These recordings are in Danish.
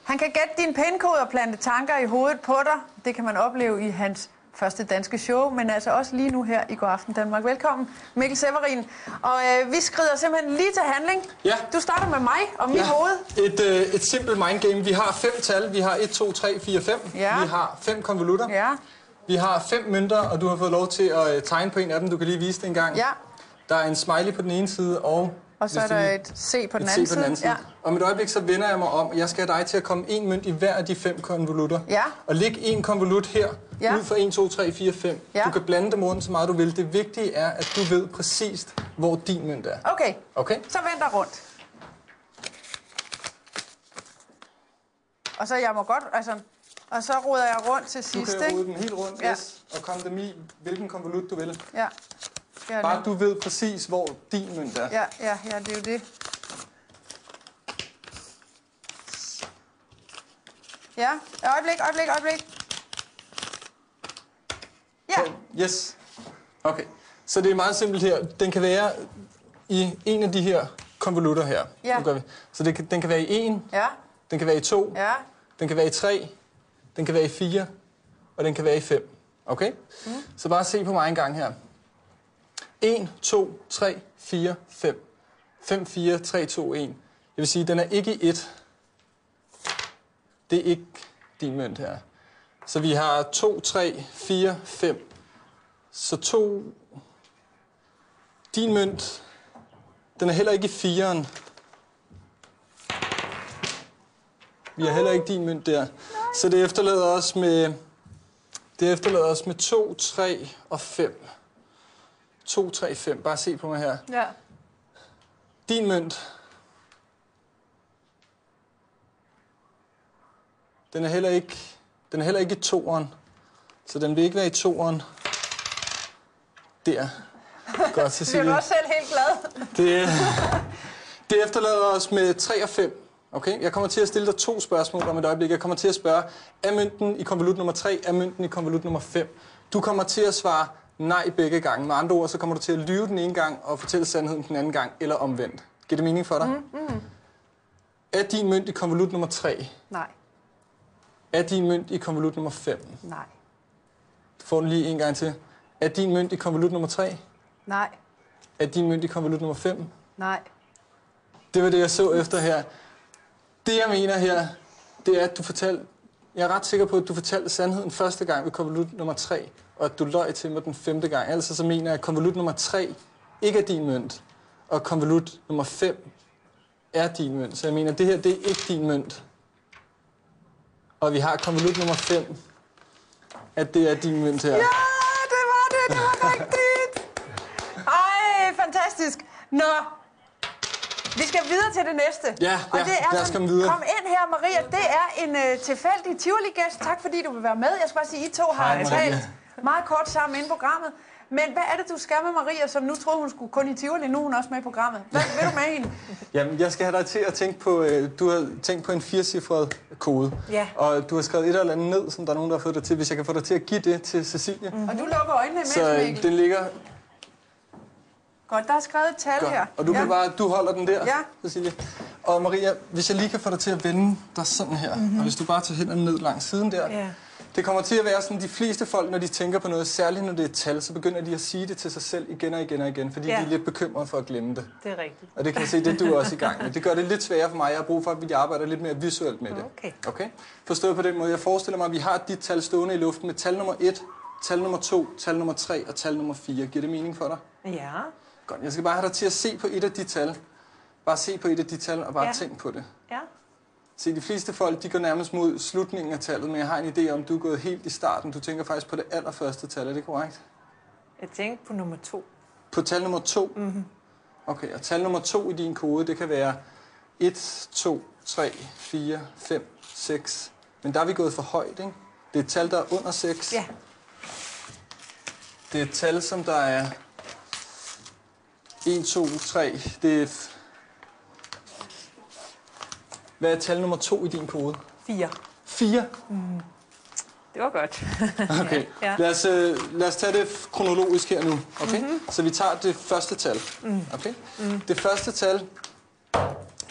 Han kan gætte dine pindkode og plante tanker i hovedet på dig. Det kan man opleve i hans første danske show, men altså også lige nu her i God Aften Danmark. Velkommen, Mikkel Severin. Og vi skrider simpelthen lige til handling. Ja. Du starter med mig og mit hoved. Et simpelt mindgame. Vi har 5 tal. Vi har 1, 2, 3, 4, 5. Ja. Vi har 5 konvolutter. Ja. Vi har 5 mønter, og du har fået lov til at tegne på en af dem. Du kan lige vise det en gang. Ja. Der er en smiley på den ene side, og så er der et C på den anden side. Ja. Og med et øjeblik, så vender jeg mig om, og jeg skal have dig til at komme en mønt i hver af de 5 konvolutter. Ja. Og læg en konvolut her, ja. ud for 1, 2, 3, 4, 5. Ja. Du kan blande dem rundt så meget du vil. Det vigtige er, at du ved præcist, hvor din mønt er. Okay. Okay? Så vend dig rundt. Og så jeg må godt, altså... Og så ruder jeg rundt til sidst, ikke? Du kan rode den helt rundt, ja. yes, og komme dem i, hvilken konvolut du vil. Ja. Bare du ved præcis, hvor din mønt er. Ja, det er jo det. Ja, øjeblik. Ja. Yes. Okay. Så det er meget simpelt her. Den kan være i en af de her konvolutter her. Ja. Nu gør vi. Så den kan være i 1, ja. Den kan være i 2, ja. Den kan være i 3, den kan være i 4, og den kan være i 5. Okay? Så bare se på mig en gang her. 1, 2, 3, 4, 5. 5, 4, 3, 2, 1. Jeg vil sige, den er ikke i 1. Det er ikke din mønt her. Så vi har 2, 3, 4, 5. Så 2... Din mønt, den er heller ikke i 4'eren. Vi har heller ikke din mønt der. Så det efterlader os med 2, 3 og 5. 2, 3, 5. Bare se på mig her. Ja. Din mønt. Den er heller ikke i 2'eren. Så den vil ikke være i 2'eren. Der. Godt, Cecilie. Bliver du også selv helt glad? Det efterlader os med 3 og 5. Okay? Jeg kommer til at stille dig 2 spørgsmål om et øjeblik. Jeg kommer til at spørge, er mønten i konvolut nummer 3, er mønten i konvolut nummer 5? Du kommer til at svare nej begge gange. Med andre ord, så kommer du til at lyve den ene gang og fortælle sandheden den anden gang, eller omvendt. Giver det mening for dig? Er din mønt i konvolut nummer 3? Nej. Er din mønt i konvolut nummer 5? Nej. Du får den lige en gang til. Er din mønt i konvolut nummer 3? Nej. Er din mønt i konvolut nummer 5? Nej. Det var det, jeg så efter her. Det, jeg mener her, det er, at du fortalte... Jeg er ret sikker på, at du fortalte sandheden første gang ved konvolut nummer 3, og at du løj til mig den 5. gang. Altså så mener jeg, at konvolut nummer 3 ikke er din mønt, og konvolut nummer 5 er din mønt. Så jeg mener, at det her, det er ikke din mønt. Og vi har konvolut nummer 5, at det er din mønt her. Ja, det var det. Det var rigtigt. Ej, fantastisk. Nå. Vi skal videre til det næste. Ja, og det er lad os komme videre. Kom ind her, Maria. Det er en tilfældig Tivoli-gæst. Tak fordi du vil være med. Jeg skal bare sige, I to har talt meget kort sammen inde i programmet. Men hvad er det, du skal med Maria, som nu troede, hun skulle kun i Tivoli? Nu er hun også med i programmet. Hvad vil du med hende? Jamen, jeg skal have dig til at tænke på... Du har tænkt på en 4-cifret kode. Ja. Og du har skrevet et eller andet ned, som der er nogen, der har fået dig til. Hvis jeg kan få dig til at give det til Cecilie. Og du lukker øjnene imens, Så Mikkel. den ligger... Godt, der er skrevet et tal her. Og du kan bare, du holder den der, Ja. Cecilie. Og Maria, hvis jeg lige kan få dig til at vende dig sådan her, og hvis du bare tager hænderne ned langs siden der. Ja. Det kommer til at være sådan, de fleste folk, når de tænker på noget, særligt når det er et tal, så begynder de at sige det til sig selv igen og igen og igen, fordi de er lidt bekymrede for at glemme det. Det er rigtigt. Og det kan jeg se, det er du også i gang med. Det gør det lidt sværere for mig. Jeg har brug for, at vi arbejder lidt mere visuelt med det. Okay? Forstået på den måde. Jeg forestiller mig, at vi har dit tal stående i luften med tal nummer 1, tal nummer 2, tal nummer 3 og tal nummer 4. Giver det mening for dig? Ja. Godt, jeg skal bare have dig til at se på et af de tal. Bare se på et af de tal og bare tænk på det. Ja. Se, de fleste folk, de går nærmest mod slutningen af tallet, men jeg har en idé om, du er gået helt i starten. Du tænker faktisk på det allerførste tal, er det korrekt? Jeg tænkte på nummer 2. På tal nummer 2? Okay, og tal nummer 2 i din kode, det kan være 1, 2, 3, 4, 5, 6. Men der er vi gået for højt, ikke? Det er et tal, der er under 6. Ja. Det er et tal, som der er 1, 2, 3. Det er... Hvad er tal nummer 2 i din kode? 4. 4? Det var godt. Okay, ja. Lad os tage det kronologisk her nu. Okay? Så vi tager det første tal. Okay? Det første tal,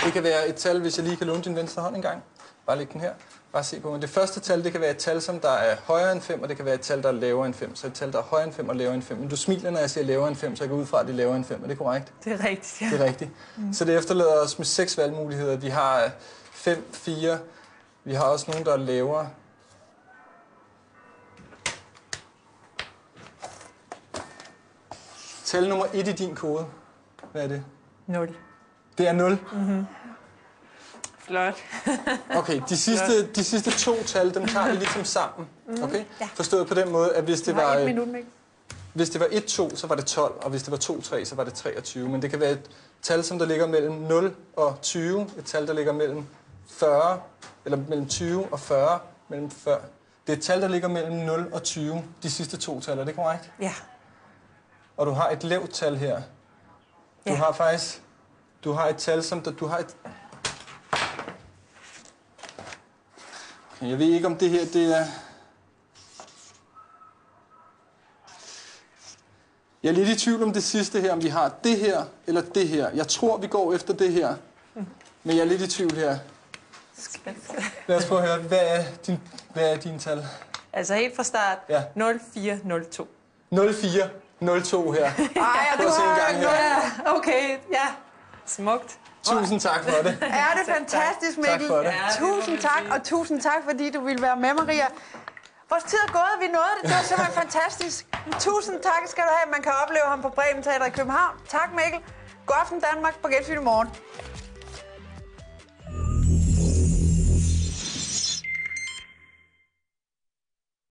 det kan være et tal, hvis jeg lige kan låne din venstre hånd en gang. Bare læg den her. Bare se på mig. Det første tal, det kan være et tal, som der er højere end 5, og det kan være et tal, der er lavere end 5. Så et tal, der er højere end 5 og lavere end 5. Men du smiler, når jeg siger lavere end 5, så jeg går ud fra, at det er lavere end 5. Er det korrekt? Det er rigtigt, ja. Det er rigtigt. Så det efterlader os med 6 valgmuligheder. Vi har 5, 4. Vi har også nogle, der er lavere. Tal nummer 1 i din kode. Hvad er det? 0. Det er 0. Mm-hmm. Flot. Okay, de sidste 2 tal, dem tager vi ligesom sammen. Okay? Ja. Forstået på den måde, at hvis det var... 1 minut, ikke? Hvis det var 1-2, så var det 12, og hvis det var 2-3, så var det 23. Men det kan være et tal, som der ligger mellem 0 og 20, et tal, der ligger mellem 40, eller mellem 20 og 40, mellem 40. Det er et tal, der ligger mellem 0 og 20, de sidste 2 tal, er det korrekt? Ja. Og du har et lavt tal her. Du har faktisk, du har et tal, som du har et... Jeg ved ikke, om det her, det er... Jeg er lidt i tvivl om det sidste her, om vi har det her eller det her. Jeg tror, vi går efter det her, men jeg er lidt i tvivl her. Lad os prøve at høre, hvad er din tal? Altså helt fra start, Ja. 0402. 0402 her. Ej, og du se en har... gang her. Ja, okay, ja. Smukt. Tusind tak for det. Er det fantastisk, Mikkel? Tak for det. Tusind tak, og tusind tak, fordi du ville være med, Maria. Vores tid er gået, og vi nåede det. Det var simpelthen fantastisk. Tusind tak skal du have. Man kan opleve ham på Bremen Teater i København. Tak, Mikkel. God aften, Danmark. På gensyn i morgen.